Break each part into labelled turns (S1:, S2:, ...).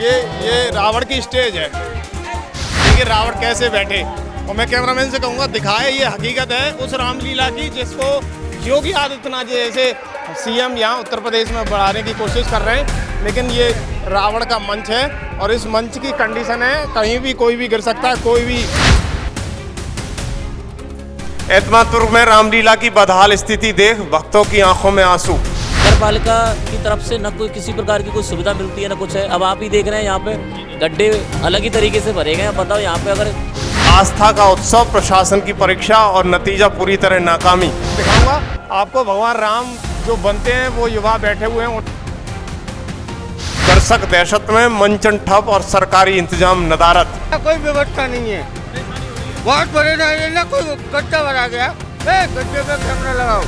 S1: ये रावण की स्टेज है। देखिए रावण कैसे बैठे, और मैं कैमरामैन से कहूँगा दिखाए, ये हकीकत है उस रामलीला की जिसको योगी आदित्यनाथ जैसे सीएम यहाँ उत्तर प्रदेश में बढ़ाने की कोशिश कर रहे हैं। लेकिन ये रावण का मंच है और इस मंच की कंडीशन है कहीं भी कोई भी गिर सकता है, कोई भी। एतमादपुर में रामलीला की बदहाल स्थिति देख भक्तों की आंखों में आंसू।
S2: नगर पालिका की तरफ से न कोई किसी प्रकार की कोई सुविधा मिलती है न कुछ है। अब आप ही देख रहे हैं यहाँ पे गड्ढे अलग ही तरीके से भरे गए हैं। बताओ यहाँ पे अगर
S1: आस्था का उत्सव, प्रशासन की परीक्षा और नतीजा पूरी तरह नाकामी। दिखाऊंगा आपको भगवान राम जो बनते हैं वो युवा बैठे हुए हैं। दर्शक दहशत में, मंचन ठप और सरकारी इंतजाम नदारत।
S3: कोई व्यवस्था नहीं है, बहुत परेशानी ना। कोई गड्ढा भरा गया, गड्ढे पे कैमरा लगाओ,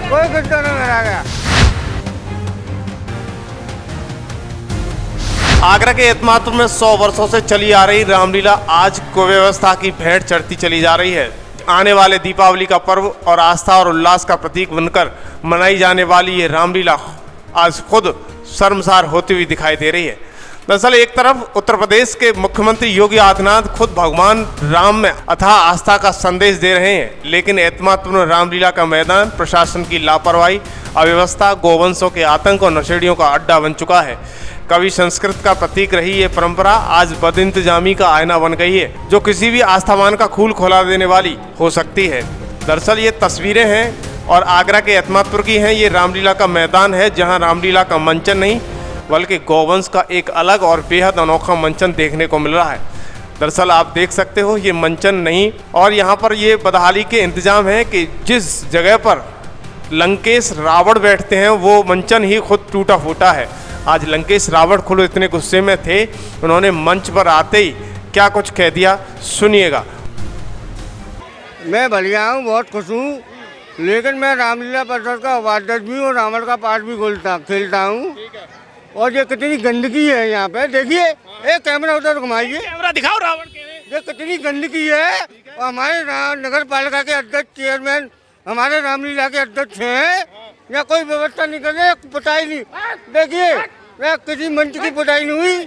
S3: कोई गड्ढा नहीं भरा गया।
S1: आगरा के एतमादपुर में 100 वर्षों से चली आ रही रामलीला आज कुव्यवस्था की भेंट चढ़ती चली जा रही है। आने वाले दीपावली का पर्व और आस्था और उल्लास का प्रतीक बनकर मनाई जाने वाली ये रामलीला आज खुद शर्मसार होती हुई दिखाई दे रही है। दरअसल एक तरफ उत्तर प्रदेश के मुख्यमंत्री योगी आदित्यनाथ खुद भगवान राम में अथाह आस्था का संदेश दे रहे हैं, लेकिन एतमादपुर में रामलीला का मैदान प्रशासन की लापरवाही, अव्यवस्था, गोवंशों के आतंक और नशेड़ियों का अड्डा बन चुका है। कवि संस्कृत का प्रतीक रही ये परंपरा आज बदइंतजामी का आईना बन गई है, जो किसी भी आस्थावान का खूल खोला देने वाली हो सकती है। दरअसल ये तस्वीरें हैं और आगरा के एतमादपुर की हैं। ये रामलीला का मैदान है जहां रामलीला का मंचन नहीं बल्कि गौवंश का एक अलग और बेहद अनोखा मंचन देखने को मिल रहा है। दरअसल आप देख सकते हो ये मंचन नहीं, और यहाँ पर ये बदहाली के इंतजाम है कि जिस जगह पर लंकेश रावण बैठते हैं वो मंचन ही खुद टूटा फूटा है। आज लंकेश रावण खुद इतने गुस्से में थे, उन्होंने मंच पर आते ही क्या कुछ कह दिया, सुनिएगा।
S3: मैं बढ़िया हूँ, बहुत खुश हूँ, लेकिन मैं रामलीला परिषद का उपाध्यक्ष भी हूँ, रावण का पाठ भी खेलता हूँ। और ये कितनी गंदगी है यहाँ पे, देखिए। एक कैमरा उधर घुमाइए,
S1: कैमरा दिखाओ रावण के।
S3: ये कितनी गंदगी है। और हमारे नगर पालिका के अध्यक्ष, चेयरमैन हमारे रामलीला के अध्यक्ष हैं, या कोई व्यवस्था नहीं कर रहे, पुताई नहीं। देखिए किसी मंच की पुताई नहीं हुई,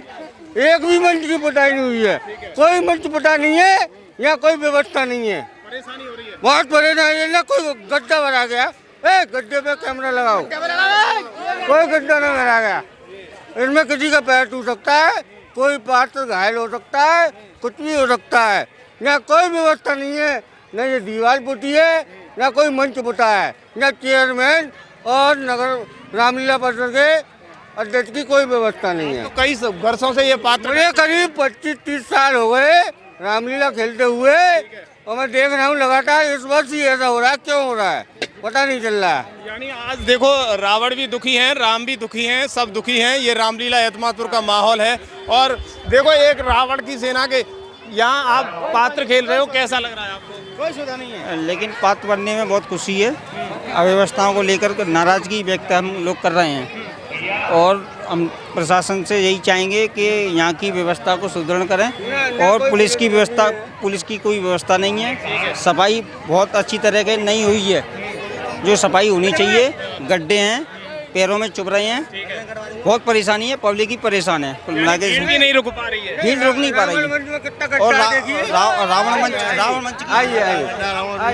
S3: एक भी मंच की पुताई नहीं हुई है, कोई मंच पुता नहीं है, या कोई व्यवस्था नहीं है।
S1: परेशानी हो रही है,
S3: बहुत परेशानी है ना। कोई गड्ढा भरा गया, गड्ढे पे कैमरा लगाओ, कोई गड्ढा नहीं भरा गया। इसमें किसी का पैर टूट सकता है, कोई पात्र घायल हो सकता है, कुछ भी हो सकता है। यहाँ कोई व्यवस्था नहीं है, न ये दीवार पुती है, न कोई मंच पुता है, न चेयरमैन और नगर रामलीला परिषद के अध्यक्ष की कोई व्यवस्था नहीं है।
S1: तो कई वर्षों से ये पात्र,
S3: मुझे करीब 25-30 साल हो गए रामलीला खेलते हुए, और मैं देख रहा हूँ लगातार इस वर्ष ही ऐसा हो रहा है। क्यों हो रहा है पता नहीं चल रहा है।
S1: यानी आज देखो रावण भी दुखी हैं, राम भी दुखी हैं, सब दुखी हैं। ये रामलीला एतमादपुर का माहौल है। और देखो एक रावण की सेना के यहाँ आप पात्र खेल रहे हो, कैसा लग रहा है आपको? कोई सुविधा नहीं है,
S4: लेकिन पात्र बनने में बहुत खुशी है। अव्यवस्थाओं को लेकर नाराजगी व्यक्त हम लोग कर रहे हैं, और हम प्रशासन से यही चाहेंगे कि यहाँ की व्यवस्था को सुदृढ़ करें। और पुलिस की कोई व्यवस्था नहीं है। सफाई बहुत अच्छी तरह के नहीं हुई है, जो सफाई होनी चाहिए। गड्ढे हैं, पैरों में चुभ रहे हैं, बहुत परेशानी है, पब्लिक ही परेशान है। कुल मिला के
S1: भीड़ भी नहीं रुक पा रही है,
S4: भीड़ रुक नहीं पा रही है। और रावण मंच
S1: आइए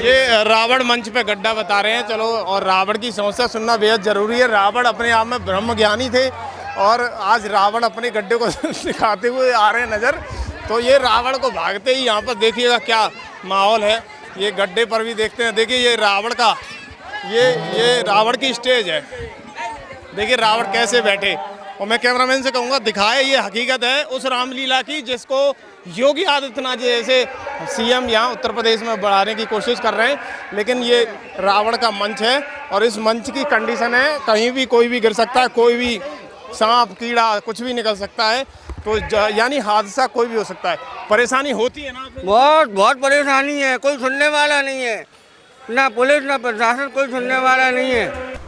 S1: ये रावण मंच पे गड्ढा बता रहे हैं। चलो, और रावण की समस्या सुनना बेहद जरूरी है। रावण अपने आप में ब्रह्म ज्ञानी थे, और आज रावण अपने गड्ढे को दिखाते हुए आ रहे हैं नजर। तो ये रावण को भागते ही यहाँ पर देखिएगा क्या माहौल है। ये गड्ढे पर भी देखते हैं, देखिए ये रावण का ये रावण की स्टेज है। देखिए रावण कैसे बैठे, और मैं कैमरामैन से कहूँगा दिखाए, ये हकीकत है उस रामलीला की जिसको योगी आदित्यनाथ जैसे सीएम यहाँ उत्तर प्रदेश में बढ़ाने की कोशिश कर रहे हैं। लेकिन ये रावण का मंच है, और इस मंच की कंडीशन है कहीं भी कोई भी गिर सकता है, कोई भी सांप कीड़ा कुछ भी निकल सकता है। तो यानी हादसा कोई भी हो सकता है। परेशानी होती है ना?
S3: बहुत परेशानी है, कोई सुनने वाला नहीं है, ना पुलिस ना प्रशासन, कोई सुनने वाला नहीं है।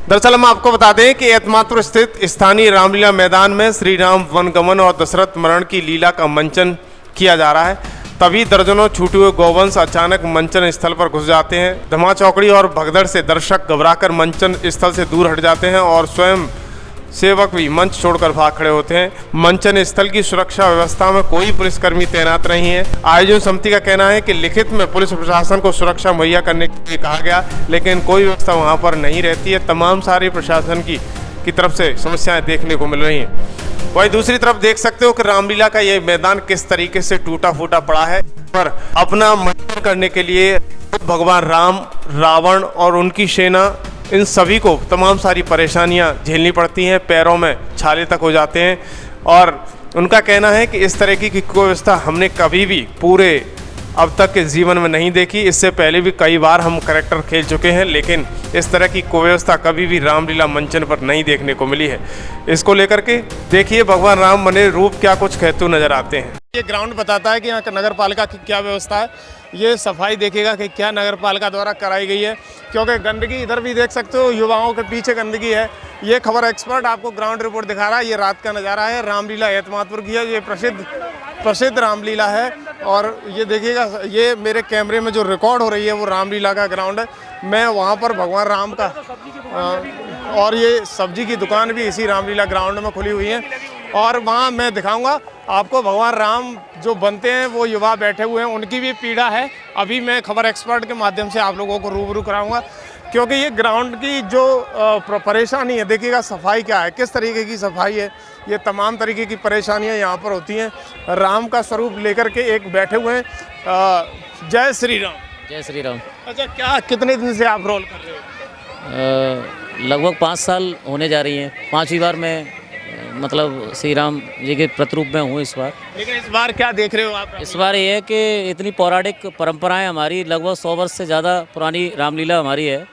S1: दरअसल हम आपको बता दें कि एतमादपुर स्थित स्थानीय रामलीला मैदान में श्री राम वनगमन और दशरथ मरण की लीला का मंचन किया जा रहा है। तभी दर्जनों छूटे हुए गौवंश अचानक मंचन स्थल पर घुस जाते हैं। धमा चौकड़ी और भगदड़ से दर्शक घबराकर मंचन स्थल से दूर हट जाते हैं और स्वयं सेवक भी मंच छोड़कर भाग खड़े होते हैं। मंचन स्थल की सुरक्षा व्यवस्था में कोई पुलिसकर्मी तैनात नहीं है। आयोजन समिति का कहना है कि लिखित में पुलिस प्रशासन को सुरक्षा मुहैया करने के लिए कहा गया, लेकिन कोई व्यवस्था वहां पर नहीं रहती है। तमाम सारी प्रशासन की तरफ से समस्याएं देखने को मिल रही हैं। वहीं दूसरी तरफ देख सकते हो कि रामलीला का ये मैदान किस तरीके से टूटा फूटा पड़ा है। पर अपना मंथन करने के लिए भगवान राम, रावण और उनकी सेना, इन सभी को तमाम सारी परेशानियां झेलनी पड़ती हैं, पैरों में छाले तक हो जाते हैं। और उनका कहना है कि इस तरह की व्यवस्था हमने कभी भी पूरे अब तक के जीवन में नहीं देखी। इससे पहले भी कई बार हम कैरेक्टर खेल चुके हैं, लेकिन इस तरह की कुव्यवस्था कभी भी रामलीला मंचन पर नहीं देखने को मिली है। इसको लेकर के देखिए भगवान राम बने रूप क्या कुछ कहते नजर आते हैं। ये ग्राउंड बताता है कि यहाँ नगर पालिका की क्या व्यवस्था है। ये सफाई देखेगा कि क्या नगर पालिका द्वारा कराई गई है, क्योंकि गंदगी इधर भी देख सकते हो, युवाओं के पीछे गंदगी है। ये खबर एक्सपर्ट आपको ग्राउंड रिपोर्ट दिखा रहा है। ये रात का नज़ारा है, रामलीला एतमादपुर की है। ये प्रसिद्ध रामलीला है। और ये देखिएगा, ये मेरे कैमरे में जो रिकॉर्ड हो रही है वो रामलीला का ग्राउंड है। मैं वहाँ पर भगवान राम का और ये सब्जी की दुकान भी इसी रामलीला ग्राउंड में खुली हुई है। और वहाँ मैं दिखाऊंगा आपको भगवान राम जो बनते हैं, वो युवा बैठे हुए हैं, उनकी भी पीड़ा है। अभी मैं खबर एक्सपर्ट के माध्यम से आप लोगों को रूबरू कराऊंगा, क्योंकि ये ग्राउंड की जो परेशानी है, देखिएगा सफाई क्या है, किस तरीके की सफाई है। ये तमाम तरीके की परेशानियां यहाँ पर होती हैं। राम का स्वरूप लेकर के एक बैठे हुए हैं। जय श्री राम।
S2: जय श्री राम।
S1: अच्छा, क्या कितने दिन से आप रोल कर रहे हो?
S2: लगभग 5 साल होने जा रही हैं। 5वीं बार मैं मतलब श्री राम जी के प्रतिरूप में हूँ इस बार।
S1: लेकिन इस बार क्या देख रहे हो आप?
S2: इस बार ये है कि इतनी पौराणिक परंपराएं हमारी, लगभग 100 वर्ष से ज़्यादा पुरानी रामलीला हमारी है,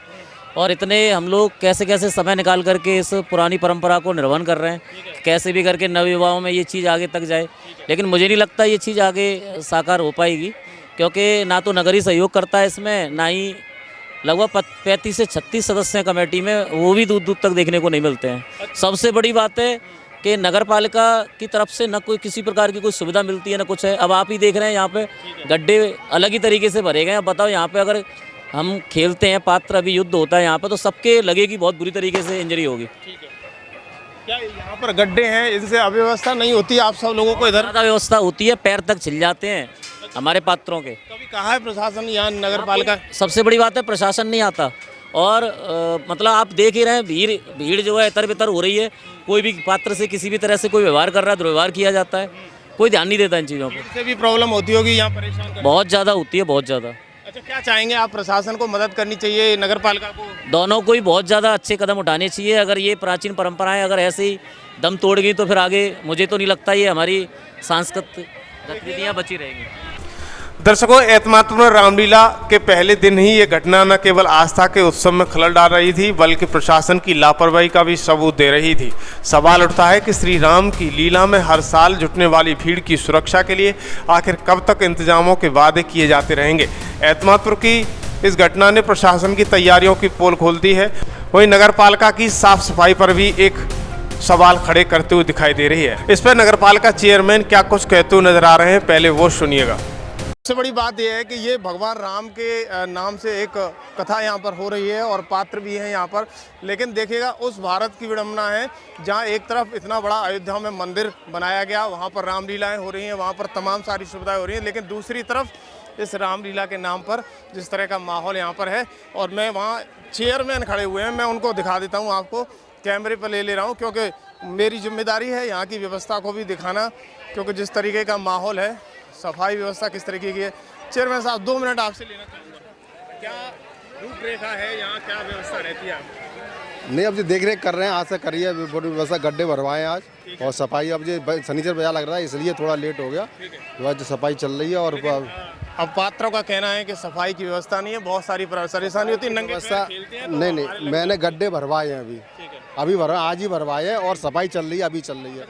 S2: और इतने हम लोग कैसे कैसे समय निकाल करके इस पुरानी परंपरा को निर्वहन कर रहे हैं, कैसे भी करके नवयुवाओं में ये चीज़ आगे तक जाए। लेकिन मुझे नहीं लगता ये चीज़ आगे साकार हो पाएगी, क्योंकि ना तो नगरी सहयोग करता है इसमें, ना ही लगभग 35 से 36 सदस्य कमेटी में, वो भी दूर दूर तक देखने को नहीं मिलते हैं। सबसे बड़ी बात है कि नगर पालिका की तरफ से न कोई किसी प्रकार की कोई सुविधा मिलती है, न कुछ है। अब आप ही देख रहे हैं यहाँ पे गड्ढे अलग ही तरीके से भरे गए हैं। अब बताओ, यहाँ पे अगर हम खेलते हैं, पात्र अभी युद्ध होता है यहाँ पे, तो सबके लगेगी बहुत बुरी तरीके से इंजरी होगी।
S1: क्या यहाँ पर गड्ढे हैं, इनसे अव्यवस्था नहीं होती? आप सब लोगों को इधर
S2: ज़्यादा व्यवस्था होती है, पैर तक छिल जाते हैं हमारे पात्रों के।
S1: कभी कहा है प्रशासन यहाँ नगर पालिका?
S2: सबसे बड़ी बात है प्रशासन नहीं आता। और मतलब आप देख ही रहे हैं, भीड़ जो है इतर बितर हो रही है। कोई भी पात्र से किसी भी तरह से कोई व्यवहार कर रहा है, दुर्व्यवहार किया जाता है, कोई ध्यान नहीं देता इन चीज़ों पर।
S1: इससे भी प्रॉब्लम होती होगी यहाँ, परेशान
S2: बहुत ज़्यादा होती है, बहुत ज़्यादा।
S1: अच्छा, क्या चाहेंगे आप? प्रशासन को मदद करनी चाहिए, नगर पालिका को?
S2: दोनों को ही बहुत ज़्यादा अच्छे कदम उठाने चाहिए। अगर ये प्राचीन परंपराएं अगर ऐसे ही दम तोड़ गई तो फिर आगे मुझे तो नहीं लगता ये हमारी सांस्कृतिक गतिविधियाँ बची रहेंगी।
S1: दर्शकों, एतमादपुर में रामलीला के पहले दिन ही ये घटना न केवल आस्था के उत्सव में खलल डाल रही थी, बल्कि प्रशासन की लापरवाही का भी सबूत दे रही थी। सवाल उठता है कि श्री राम की लीला में हर साल जुटने वाली भीड़ की सुरक्षा के लिए आखिर कब तक इंतजामों के वादे किए जाते रहेंगे। एतमादपुर की इस घटना ने प्रशासन की तैयारियों की पोल खोल दी है। वहीं नगर पालिका की साफ सफाई पर भी एक सवाल खड़े करते हुए दिखाई दे रही है। इस पर नगर पालिका चेयरमैन क्या कुछ कहते हुए नजर आ रहे हैं, पहले वो सुनिएगा। सबसे बड़ी बात यह है कि ये भगवान राम के नाम से एक कथा यहाँ पर हो रही है और पात्र भी हैं यहाँ पर। लेकिन देखिएगा, उस भारत की विडंबना है जहाँ एक तरफ इतना बड़ा अयोध्या में मंदिर बनाया गया, वहाँ पर रामलीलाएं हो रही हैं, वहाँ पर तमाम सारी सुविधाएं हो रही हैं, लेकिन दूसरी तरफ इस रामलीला के नाम पर जिस तरह का माहौल यहाँ पर है। और मैं वहाँ चेयरमैन खड़े हुए हैं, मैं उनको दिखा देता हूँ, आपको कैमरे पर ले रहा हूँ, क्योंकि मेरी जिम्मेदारी है यहाँ की व्यवस्था को भी दिखाना, क्योंकि जिस तरीके का माहौल है, सफाई व्यवस्था किस तरीके की है। चेयरमैन साहब, 2 मिनट आपसे लेना चाहूँगा। क्या रूपरेखा है यहाँ, क्या व्यवस्था रहती है?
S5: नहीं, अब जो देख रेख कर रहे हैं, आज से करिए, बड़ी व्यवस्था, गड्ढे भरवाए आज और सफाई। अब जो शनिचर बाजार लग रहा है, इसलिए थोड़ा लेट हो गया। जो सफाई चल रही है। और
S1: अब पात्रों का कहना है कि सफाई की व्यवस्था नहीं है, बहुत सारी परेशानी होती है, नंगे
S5: व्यवस्था
S1: खेलते हैं।
S5: नहीं, मैंने गड्ढे भरवाए हैं अभी भरवा, आज ही भरवाए हैं और सफाई चल रही है, अभी चल रही है।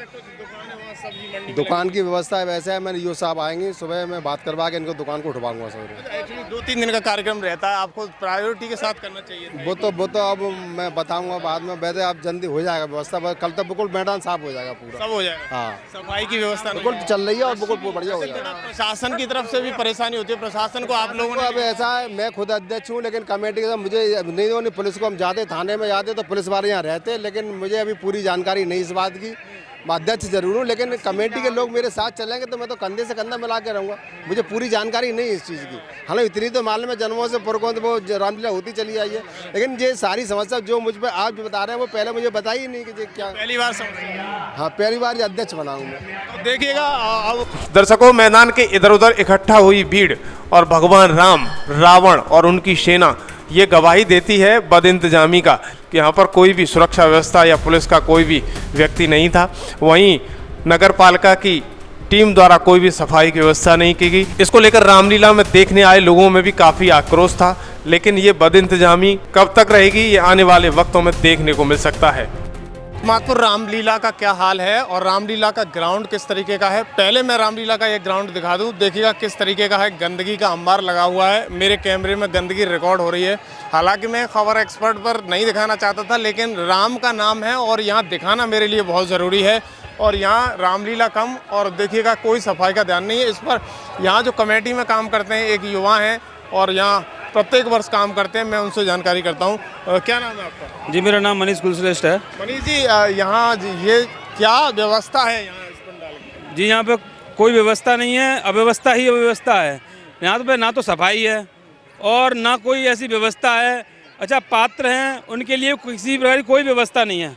S5: दुकान की व्यवस्था है वैसे है, मैंने यूँ साहब आएंगे सुबह, मैं बात करवा के इनको दुकान को उठवाऊंगा सर।
S1: एक्चुअली 2-3 दिन का कार्यक्रम रहता है, आपको प्रायोरिटी के साथ करना चाहिए।
S5: वो तो अब मैं बताऊंगा बाद में, वैसे अब जल्दी हो जाएगा व्यवस्था, कल तक बिल्कुल मैदान साफ हो जाएगा पूरा,
S1: सब हो जाएगा।
S5: हाँ,
S1: सफाई की व्यवस्था
S5: बिल्कुल चल रही है और बिल्कुल बढ़िया हो जाएगा।
S1: प्रशासन की तरफ से भी परेशानी होती है, प्रशासन को आप लोगों ने?
S5: अब ऐसा है, मैं खुद अध्यक्ष हूँ, लेकिन कमेटी के साथ मुझे नहीं, पुलिस को हम जाते थाने में जाते तो पुलिस वाले यहाँ रहते, है, लेकिन मुझे अभी पूरी जानकारी नहीं इस बात की। मैं अध्यक्ष जरूर हूँ, लेकिन कमेटी के लोग मेरे साथ चलेंगे तो मैं तो कंधे से कंधा मिला के रहूँगा। मुझे पूरी जानकारी नहीं इस चीज़ की। हालांकि इतनी तो मालूम है जन्मों से पुरखों से वो रामलीला होती चली आई है, लेकिन ये सारी समस्या जो मुझ पर आप जो बता रहे हैं वो पहले मुझे बताई ही नहीं कि ये क्या।
S1: पहली बार समझ।
S5: हाँ, पहली बार ये अध्यक्ष बना हूँ मैं।
S1: तो देखिएगा अब दर्शकों, मैदान के इधर उधर इकट्ठा हुई भीड़ और भगवान राम, रावण और उनकी सेना ये गवाही देती है बदइंतजामी का कि यहाँ पर कोई भी सुरक्षा व्यवस्था या पुलिस का कोई भी व्यक्ति नहीं था। वहीं नगर पालिका की टीम द्वारा कोई भी सफाई की व्यवस्था नहीं की गई। इसको लेकर रामलीला में देखने आए लोगों में भी काफ़ी आक्रोश था, लेकिन ये बदइंतजामी कब तक रहेगी ये आने वाले वक्तों में देखने को मिल सकता है। मातपुर रामलीला का क्या हाल है और रामलीला का ग्राउंड किस तरीके का है, पहले मैं रामलीला का एक ग्राउंड दिखा दूं। देखिएगा किस तरीके का है, गंदगी का अंबार लगा हुआ है। मेरे कैमरे में गंदगी रिकॉर्ड हो रही है। हालांकि मैं खबर एक्सपर्ट पर नहीं दिखाना चाहता था, लेकिन राम का नाम है और यहाँ दिखाना मेरे लिए बहुत ज़रूरी है। और यहाँ रामलीला कम और देखिएगा कोई सफाई का ध्यान नहीं है इस पर। यहाँ जो कमेटी में काम करते हैं एक युवा हैं और यहाँ प्रत्येक वर्ष काम करते हैं, मैं उनसे जानकारी करता हूँ। क्या नाम है आपका?
S6: जी, मेरा नाम मनीष कुलश्रेष्ठ है।
S1: मनीष जी, यहाँ ये क्या व्यवस्था है यहाँ इस पंडाल की?
S6: जी, यहाँ पे कोई व्यवस्था नहीं है, अव्यवस्था ही अव्यवस्था है। यहाँ पे ना तो सफाई है और ना कोई ऐसी व्यवस्था है। अच्छा, पात्र हैं उनके लिए किसी प्रकार की कोई व्यवस्था नहीं है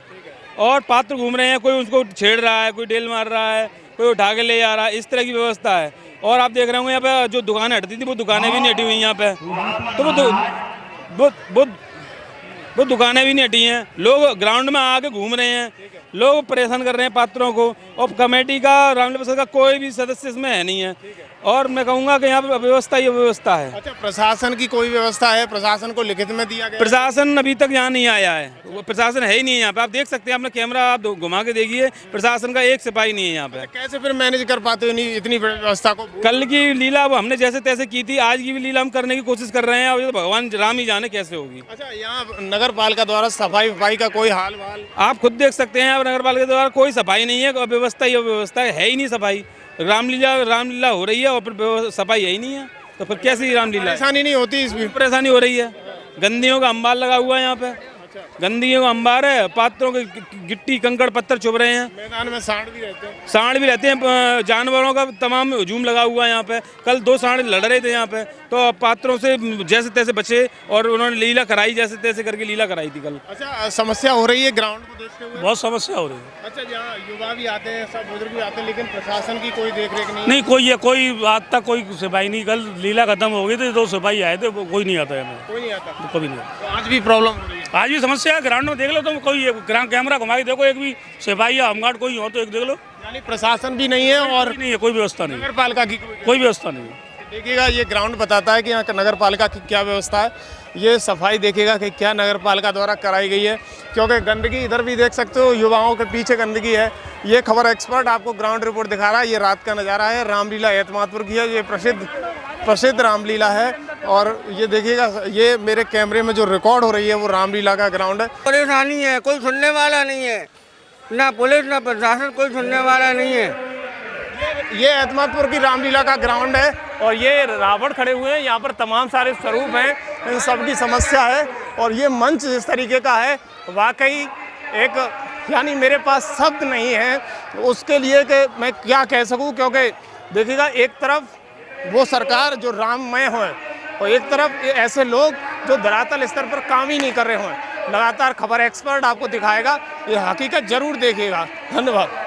S6: और पात्र घूम रहे हैं, कोई उनको छेड़ रहा है, कोई डेल मार रहा है, कोई उठा के ले जा रहा है, इस तरह की व्यवस्था है। और आप देख रहे होंगे यहाँ पे जो दुकानें हटती थी वो दुकानें भी नहीं हटी हुई यहाँ पे, तो वो दुकानें भी नहीं हटी हैं। लोग ग्राउंड में आके घूम रहे हैं, लोग परेशान कर रहे हैं पात्रों को, और कमेटी का रामलीला परिषद का कोई भी सदस्य इसमें है नहीं है। और मैं कहूँगा कि यहाँ पे अव्यवस्था ही अव्यवस्था है।
S1: अच्छा, प्रशासन की कोई व्यवस्था है? प्रशासन को लिखित में दिया गया?
S6: प्रशासन अभी तक यहाँ नहीं आया है, वो प्रशासन है ही नहीं है यहाँ पे। आप देख सकते हैं, अपना कैमरा आप घुमा के देखिए, प्रशासन का एक सिपाही नहीं है यहाँ पे।
S1: कैसे फिर मैनेज कर पाते हो इतनी व्यवस्था को?
S6: कल की लीला वो हमने जैसे तैसे की थी, आज की भी लीला हम करने की कोशिश कर रहे हैं, और ये तो भगवान राम ही जाने कैसे होगी।
S1: अच्छा, यहाँ नगर पालिका द्वारा सफाई का कोई हाल वाल?
S6: आप खुद देख सकते हैं, नगर पालिका द्वारा कोई सफाई नहीं है, अव्यवस्था ही अव्यवस्था है ही नहीं। सफाई रामलीला हो रही है और फिर सफाई है ही नहीं है, तो फिर कैसी रामलीला?
S1: परेशानी नहीं होती? इसमें
S6: परेशानी हो रही है। गंदियों का अंबार लगा हुआ है यहाँ पे, गंदियों का अंबार है, पात्रों के गिट्टी कंकड़ पत्थर चुभ रहे हैं।
S1: मैदान में सांड भी रहते हैं?
S6: सांड भी रहते हैं, जानवरों का तमाम हुजूम लगा हुआ है यहाँ पे। कल 2 सांड लड़ रहे थे यहाँ पे, तो पात्रों से जैसे तैसे बचे और उन्होंने लीला कराई, जैसे तैसे करके लीला कराई थी कल।
S1: अच्छा, समस्या हो रही है ग्राउंड को देखते हुए?
S6: बहुत समस्या हो रही है।
S1: अच्छा, यहाँ युवा भी आते हैं, सब बुजुर्ग भी आते हैं, लेकिन प्रशासन की कोई देख रेख नहीं?
S6: नहीं, कोई आज तक कोई सिपाही नहीं। कल लीला खत्म हो गई थी, 2 सिपाही आए थे, वो कोई नहीं आता है।
S1: कोई नहीं आता?
S6: कभी नहीं।
S1: तो आज भी प्रॉब्लम हो रही है?
S6: आज भी समस्या है। ग्राउंड में देख लो तुम, कोई कैमरा घुमा के देखो, एक भी सिपाही या होमगार्ड कोई हो तो एक देख लो।
S1: यानी प्रशासन भी नहीं है और
S6: नहीं है, कोई व्यवस्था नहीं,
S1: नगर पालिका की
S6: कोई व्यवस्था नहीं।
S1: देखिएगा, ये ग्राउंड बताता है कि यहाँ नगर पालिका की क्या व्यवस्था है। ये सफाई देखिएगा कि क्या नगर पालिका द्वारा कराई गई है, क्योंकि गंदगी इधर भी देख सकते हो, युवाओं के पीछे गंदगी है। ये खबर एक्सपर्ट आपको ग्राउंड रिपोर्ट दिखा रहा है। ये रात का नज़ारा है, रामलीला एतमादपुर की है, ये प्रसिद्ध रामलीला है। और ये देखिएगा, ये मेरे कैमरे में जो रिकॉर्ड हो रही है वो रामलीला का ग्राउंड है।
S3: परेशानी है, कोई सुनने वाला नहीं है, ना पुलिस ना प्रशासन, कोई सुनने वाला नहीं है।
S1: ये एतमादपुर की रामलीला का ग्राउंड है और ये रावण खड़े हुए हैं, यहाँ पर तमाम सारे स्वरूप हैं, इन सब की समस्या है। और ये मंच इस तरीके का है, वाकई एक, यानी मेरे पास शब्द नहीं है उसके लिए कि मैं क्या कह सकूं, क्योंकि देखिएगा एक तरफ वो सरकार जो राममय हो और एक तरफ ऐसे लोग जो धरातल स्तर पर काम ही नहीं कर रहे हों। लगातार खबर एक्सपर्ट आपको दिखाएगा, ये हकीकत जरूर देखिएगा। धन्यवाद।